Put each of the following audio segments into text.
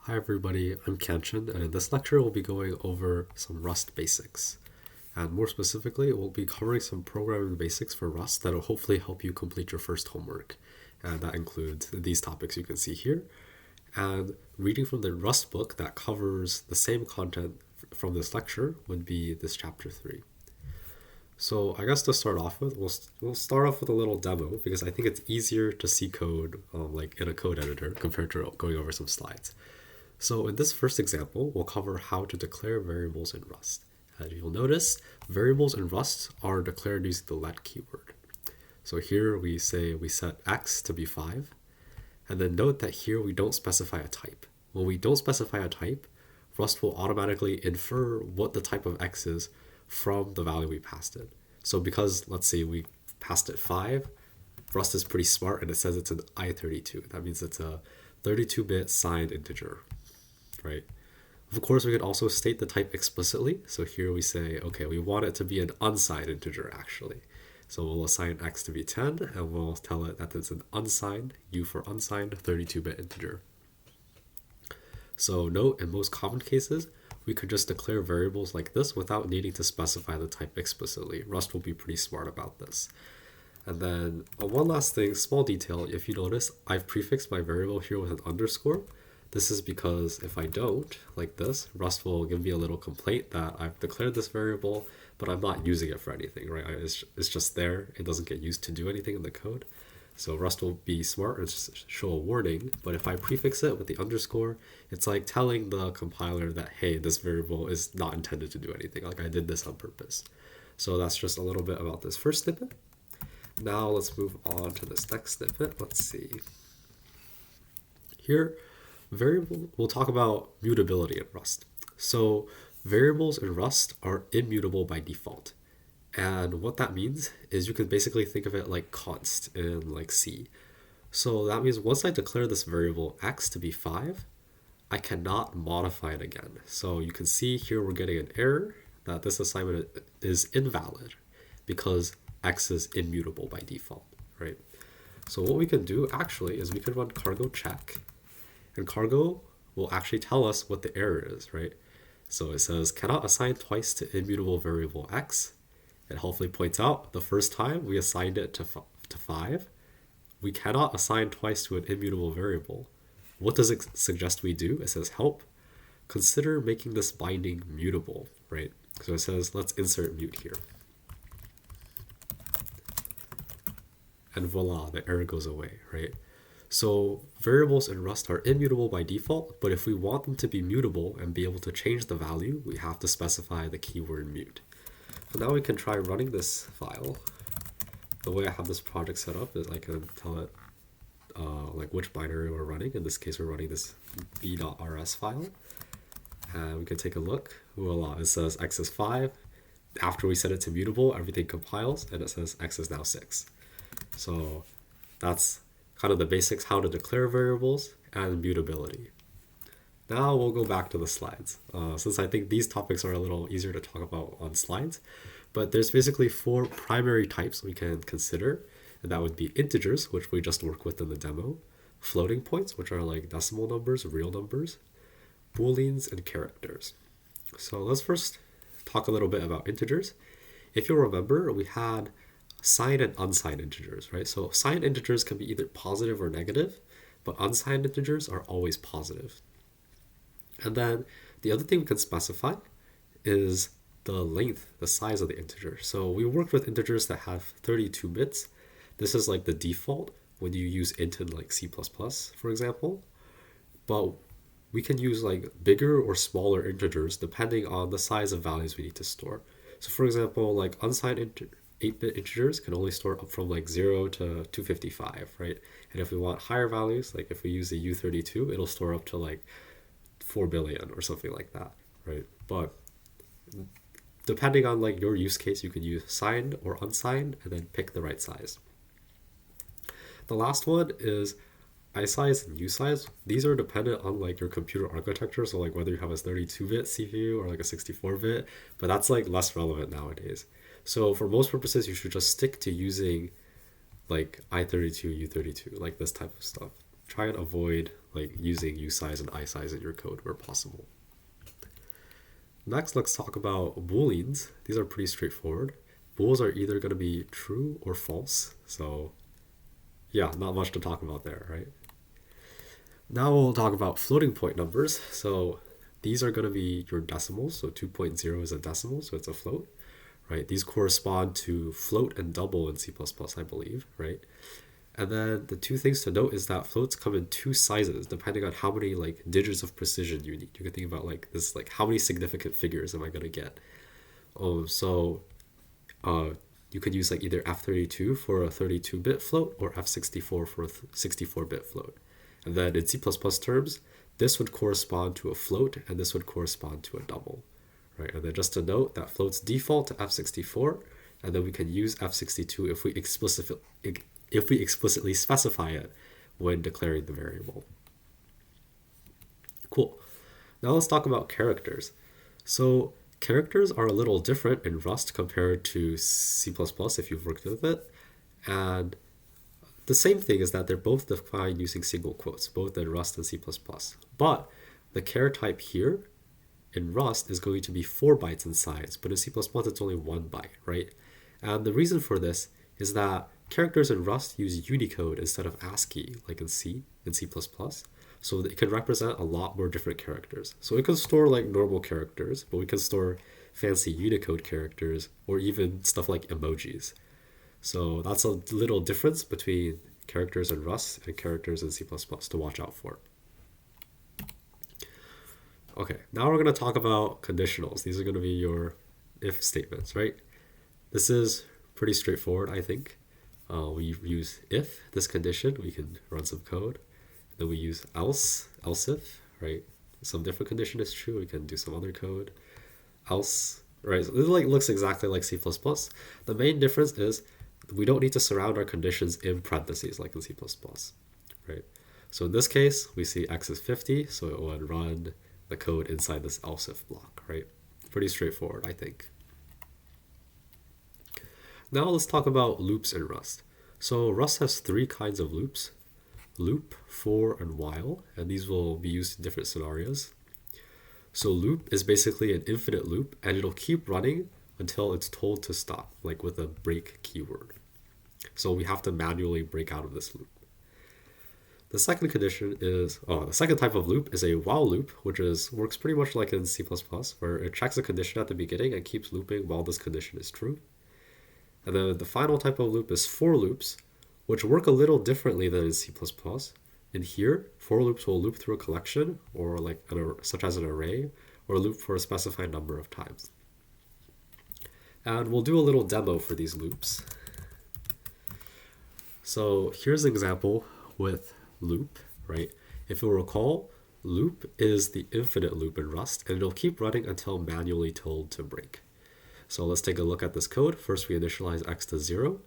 Hi everybody, I'm Canchen, and in this lecture we'll be going over some Rust basics. And more specifically, we'll be covering some programming basics for Rust that will hopefully help you complete your first homework. And that includes these topics you can see here. And reading from the Rust book that covers the same content from this lecture would be this chapter 3. So I guess to start off with, we'll start off with a little demo because I think it's easier to see code like in a code editor compared to going over some slides. So in this first example, we'll cover how to declare variables in Rust. As you'll notice, variables in Rust are declared using the let keyword. So here we say we set x to be 5, and then note that here we don't specify a type. When we don't specify a type, Rust will automatically infer what the type of x is from the value we passed it. So because, let's say, we passed it 5, Rust is pretty smart and it says it's an I32. That means it's a 32-bit signed integer, right? Of course, we could also state the type explicitly. So here we say, okay, we want it to be an unsigned integer, actually. So we'll assign x to be 10, and we'll tell it that it's an unsigned, U for unsigned, 32-bit integer. So note, in most common cases, we could just declare variables like this without needing to specify the type explicitly. Rust will be pretty smart about this. And then one last thing, small detail, if you notice, I've prefixed my variable here with an underscore. This is because if I don't, like this, Rust will give me a little complaint that I've declared this variable, but I'm not using it for anything, right? It's just there. It doesn't get used to do anything in the code. So Rust will be smart and just show a warning, but if I prefix it with the underscore, it's like telling the compiler that, hey, this variable is not intended to do anything, like I did this on purpose. So that's just a little bit about this first snippet. Now let's move on to this next snippet. Let's see. Here, we'll talk about mutability in Rust. So variables in Rust are immutable by default. And what that means is you can basically think of it like const in like C. So that means once I declare this variable x to be 5, I cannot modify it again. So you can see here we're getting an error that this assignment is invalid because x is immutable by default, right? So what we can do actually is we can run cargo check, and cargo will actually tell us what the error is, right? So it says cannot assign twice to immutable variable x. It helpfully points out the first time we assigned it to 5, we cannot assign twice to an immutable variable. What does it suggest we do? It says help, consider making this binding mutable, right? So it says let's insert mute here. And voila, the error goes away, right? So variables in Rust are immutable by default, but if we want them to be mutable and be able to change the value, we have to specify the keyword mute. So now we can try running this file. The way I have this project set up is I can tell it like which binary we're running. In this case, we're running this b.rs file. And we can take a look. Voila, it says x is 5. After we set it to mutable, everything compiles, and it says x is now 6. So that's kind of the basics, how to declare variables and mutability. Now we'll go back to the slides, since I think these topics are a little easier to talk about on slides. But there's basically 4 primary types we can consider, and that would be integers, which we just worked with in the demo, floating points, which are like decimal numbers, real numbers, booleans, and characters. So let's first talk a little bit about integers. If you'll remember, we had signed and unsigned integers, right? So signed integers can be either positive or negative, but unsigned integers are always positive. And then the other thing we can specify is the length, the size of the integer. So we worked with integers that have 32 bits. This is like the default when you use int in like C++, for example. But we can use like bigger or smaller integers depending on the size of values we need to store. So for example, like unsigned 8-bit integers can only store up from like 0 to 255, right? And if we want higher values, like if we use the U32, it'll store up to like 4 billion or something like that, right? But depending on like your use case, you can use signed or unsigned and then pick the right size. The last one is iSize and usize. These are dependent on like your computer architecture, so like whether you have a 32-bit CPU or like a 64-bit, but that's like less relevant nowadays. So for most purposes, you should just stick to using like I32, U32, like this type of stuff. Try and avoid like using usize and isize in your code where possible. Next, let's talk about booleans. These are pretty straightforward. Bools are either going to be true or false. So yeah, not much to talk about there, right? Now we'll talk about floating point numbers. So these are going to be your decimals. So 2.0 is a decimal, so it's a float, right? These correspond to float and double in C++, I believe, right? And then the two things to note is that floats come in two sizes depending on how many like digits of precision you need. You can think about like this, like how many significant figures am I going to get? So you could use like either F32 for a 32-bit float or F64 for a 64-bit float. And then in C++ terms, this would correspond to a float and this would correspond to a double, right? And then just to note that floats default to F64, and then we can use F62 if we explicitly specify it when declaring the variable. Cool. Now let's talk about characters. So characters are a little different in Rust compared to C++ if you've worked with it. And the same thing is that they're both defined using single quotes, both in Rust and C++. But the char type here in Rust is going to be 4 bytes in size, but in C++ it's only 1 byte, right? And the reason for this is that characters in Rust use Unicode instead of ASCII, like in C, in C++. So it can represent a lot more different characters. So it can store like normal characters, but we can store fancy Unicode characters or even stuff like emojis. So that's a little difference between characters in Rust and characters in C++ to watch out for. Okay, now we're going to talk about conditionals. These are going to be your if statements, right? This is pretty straightforward, I think. We use if, this condition, we can run some code. Then we use else if, right? Some different condition is true, we can do some other code. Else, right? So this like looks exactly like C++. The main difference is we don't need to surround our conditions in parentheses like in C++, right? So in this case, we see x is 50, so it would run the code inside this else if block, right? Pretty straightforward, I think. Now let's talk about loops in Rust. So Rust has 3 kinds of loops: loop, for, and while, and these will be used in different scenarios. So loop is basically an infinite loop, and it'll keep running until it's told to stop, like with a break keyword. So we have to manually break out of this loop. The second condition is, the second type of loop is a while loop, which works pretty much like in C++, where it checks a condition at the beginning and keeps looping while this condition is true. And then the final type of loop is for loops, which work a little differently than in C++. In here, for loops will loop through a collection, or like such as an array, or loop for a specified number of times. And we'll do a little demo for these loops. So here's an example with loop, right? If you'll recall, loop is the infinite loop in Rust, and it'll keep running until manually told to break. So let's take a look at this code. First, we initialize x to 0.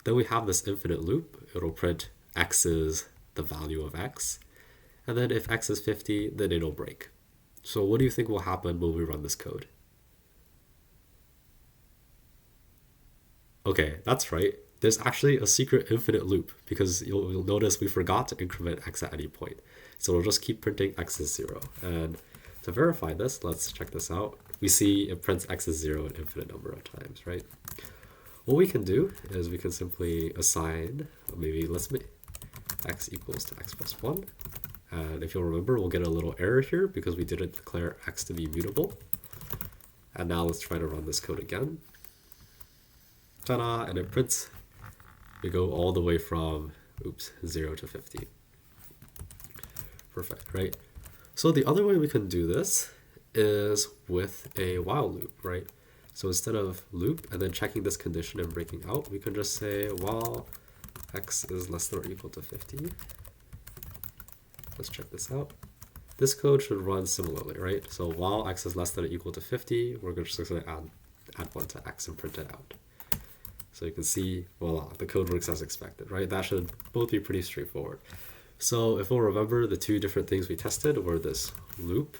Then we have this infinite loop. It'll print x is the value of x. And then if x is 50, then it'll break. So what do you think will happen when we run this code? Okay, that's right. There's actually a secret infinite loop because you'll notice we forgot to increment x at any point. So we'll just keep printing x is 0. And to verify this, let's check this out. We see it prints x is 0 an infinite number of times, right? What we can do is we can simply assign, maybe let's make x equals to x plus 1. And if you'll remember, we'll get a little error here because we didn't declare x to be mutable. And now let's try to run this code again. Ta-da! And it prints. We go all the way from, 0 to 50. Perfect, right? So the other way we can do this is with a while loop, right? So instead of loop and then checking this condition and breaking out, we can just say while x is less than or equal to 50. Let's check this out. This code should run similarly, right? So while x is less than or equal to 50, we're just going to add 1 to x and print it out. So you can see, voila, the code works as expected, right? That should both be pretty straightforward. So if we'll remember, the 2 different things we tested were this loop,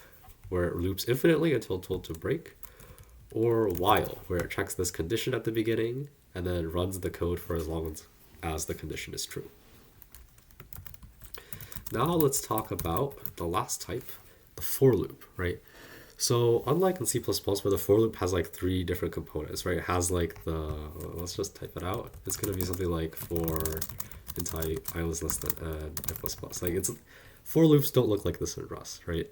where it loops infinitely until told to break, or while, where it checks this condition at the beginning and then runs the code for as long as the condition is true. now let's talk about the last type, the for loop, right? So unlike in C++, where the for loop has like three different components, right? It has like let's just type it out. It's going to be something like for int I was less than I++. Like for loops don't look like this in Rust, right?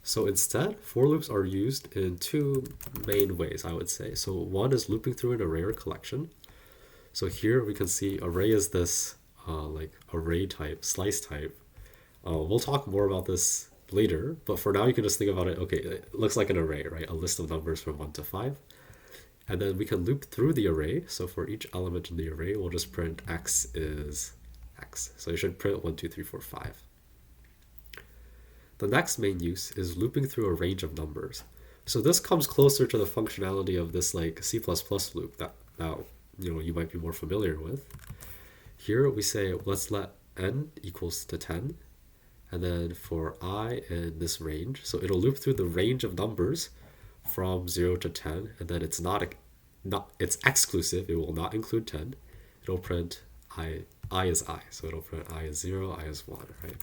So instead, for loops are used in two main ways, I would say. So one is looping through an array or collection. So here we can see array is this like array type, slice type. We'll talk more about this later, but for now you can just think about it, okay, it looks like an array, right? A list of numbers from 1 to 5. And then we can loop through the array. So for each element in the array, we'll just print x is x. So you should print 1, 2, 3, 4, 5. The next main use is looping through a range of numbers. So this comes closer to the functionality of this like C++ loop that you might be more familiar with. Here we say let's let n equals to 10, and then for I in this range, so it'll loop through the range of numbers from 0 to 10, and then it's it's exclusive, it will not include 10. It'll print I is I, so it'll print I is 0, I is 1, right?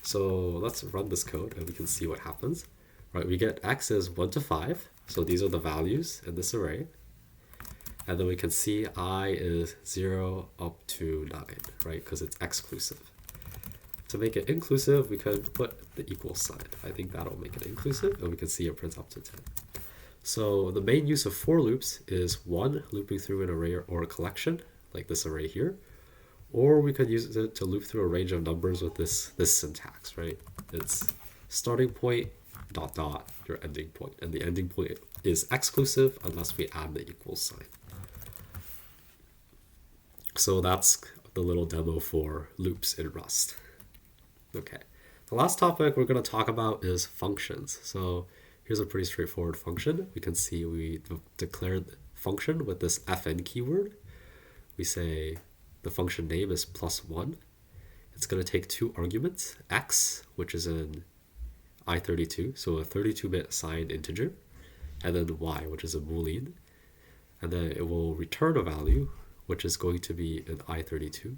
So let's run this code and we can see what happens. Right, we get x is 1 to 5, so these are the values in this array. And then we can see I is 0 up to 9, right, because it's exclusive. To make it inclusive, we could put the equal sign. I think that'll make it inclusive, and we can see it prints up to 10. So the main use of for loops is one, looping through an array or a collection, like this array here, or we could use it to loop through a range of numbers with this syntax, right? It's starting point, dot, dot, your ending point. And the ending point is exclusive unless we add the equal sign. So that's the little demo for loops in Rust. Okay, the last topic we're going to talk about is functions. So here's a pretty straightforward function. We can see we declared the function with this fn keyword. We say the function name is +1. It's going to take two arguments, x, which is an I32, so a 32-bit signed integer, and then y, which is a boolean. And then it will return a value, which is going to be an I32.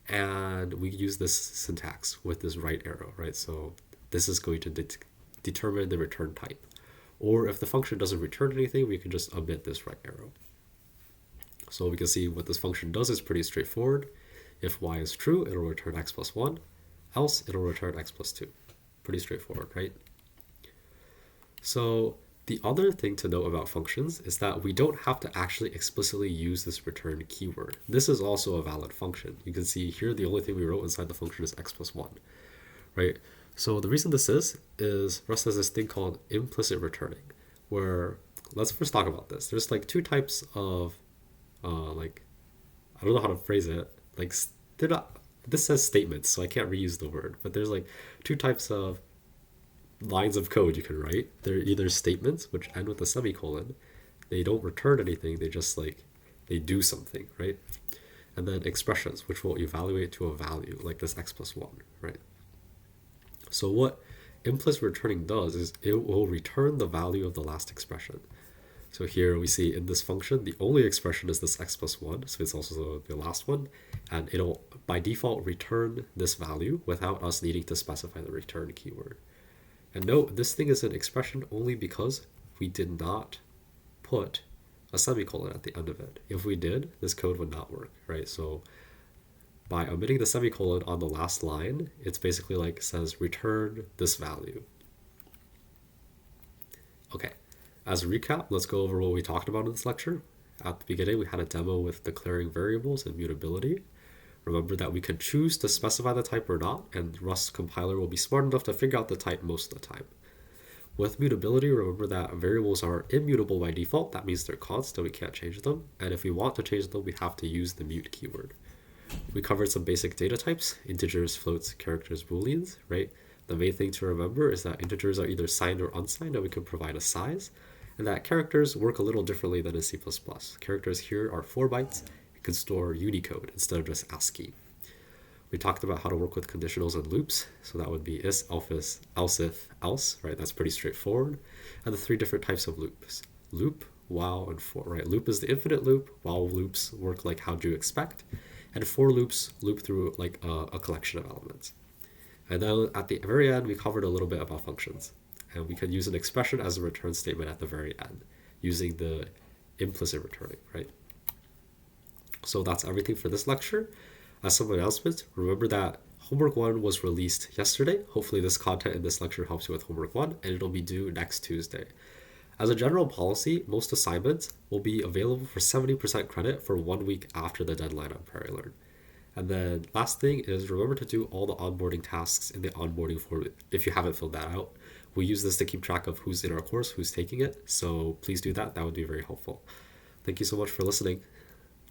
And we use this syntax with this right arrow, right? So this is going to determine the return type. Or if the function doesn't return anything, we can just omit this right arrow. So we can see what this function does is pretty straightforward. If y is true, it'll return x plus 1. Else, it'll return x plus 2. Pretty straightforward, right? So the other thing to note about functions is that we don't have to actually explicitly use this return keyword. This is also a valid function. You can see here the only thing we wrote inside the function is x plus 1, right? So the reason this is Rust has this thing called implicit returning, where, let's first talk about this. There's like two types of, I don't know how to phrase it. Like, they're not, this says statements, so I can't reuse the word, but there's like two types of lines of code you can write. They're either statements, which end with a semicolon. They don't return anything, they just they do something, right? And then expressions, which will evaluate to a value, like this x plus 1, right? So what implicit returning does is it will return the value of the last expression. So here we see in this function, the only expression is this x plus 1, so it's also the last one, and it'll by default return this value without us needing to specify the return keyword. And note, this thing is an expression only because we did not put a semicolon at the end of it. If we did, this code would not work, right? So by omitting the semicolon on the last line, it's basically like says return this value. Okay, as a recap, let's go over what we talked about in this lecture. At the beginning, we had a demo with declaring variables and mutability. Remember that we can choose to specify the type or not, and Rust compiler will be smart enough to figure out the type most of the time. With mutability, remember that variables are immutable by default. That means they're constant, we can't change them. And if we want to change them, we have to use the mute keyword. We covered some basic data types, integers, floats, characters, booleans, right? The main thing to remember is that integers are either signed or unsigned, and we can provide a size, and that characters work a little differently than in C++. Characters here are 4 bytes. Can store Unicode instead of just ASCII. We talked about how to work with conditionals and loops. So that would be is, else if, else, right? That's pretty straightforward. And the 3 different types of loops: loop, while, and for, right? Loop is the infinite loop. While loops work like how'd you expect. and for loops loop through like a collection of elements. And then at the very end, we covered a little bit about functions. And we can use an expression as a return statement at the very end using the implicit returning, right? So that's everything for this lecture. As some announcements, remember that homework 1 was released yesterday. Hopefully this content in this lecture helps you with homework 1, and it'll be due next Tuesday. As a general policy, most assignments will be available for 70% credit for 1 week after the deadline on Prairie Learn. And then last thing is remember to do all the onboarding tasks in the onboarding form if you haven't filled that out. We use this to keep track of who's in our course, who's taking it. So please do that. That would be very helpful. Thank you so much for listening.